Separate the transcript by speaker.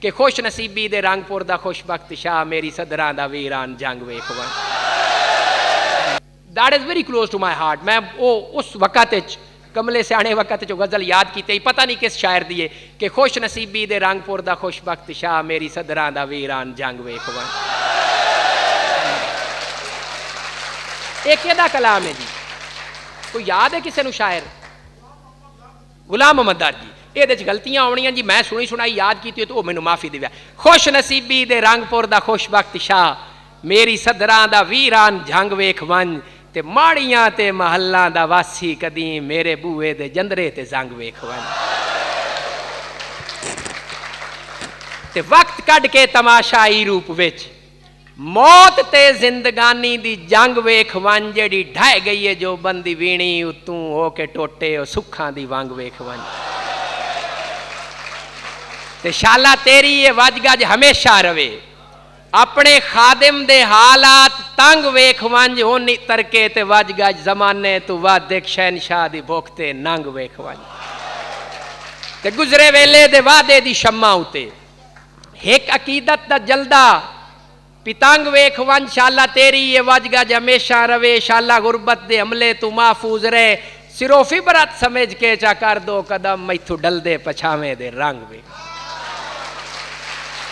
Speaker 1: कि खुश नसीबी दे रंगपुर दा खुशबख्त शाह मेरी सदरां दा वीरान जंग वेख वन। That is very close to my heart. मैं वो उस वक़्त कमले सियाने वक़्त जो गज़ल याद की पता नहीं किस शायर दी है कि खुश नसीबी दे रंगपुर दा खुशबख्त शाह मेरी सदरां दा वीरान जंग वेख वन। एक एदा कलाम है जी, कोई याद है किसी को शायर? गुलाम मोहम्मद दर जी। ये गलतियां आनियां जी, मैं सुनी सुनाई याद की तो मैनू माफ़ी देवे। खुश नसीबी दे रंगपुर दा खुशबख्त शाह मेरी सदरां दा वीरान जंग वेख वन। ते माड़ियां ते महल्लां दा वासी कदीम मेरे बूए दे जंदरे ते जंग वेख वन। ते वक्त कढ़ के तमाशाई रूप विच मौत ते जिंदगानी दी जंग वेख वन। जेड़ी ढह गई है जो बंदी वीणी उतू हो के टोटे सुखां दी वंग वेख वन। ते शाला तेरी ये वजगज हमेशा रवे अपने खादिम दे हालात तंग वेख वंज। होनी तरके ते वजगज जमाने तू वध एक शहनशाह दी भुख ते नंग वेख वंज। ते गुजरे वेले दे वादे दी शम्मा उते एक अकीदत दा जलदा पितंग वेख वन। शाला तेरी ये वजगज हमेशा रवे शाला गुरबत दे हमले तू महफूज रहे। सिरो फिबरत समझ के चा कर दो कदम मैथू डलदे पछावे दे रंग वेख।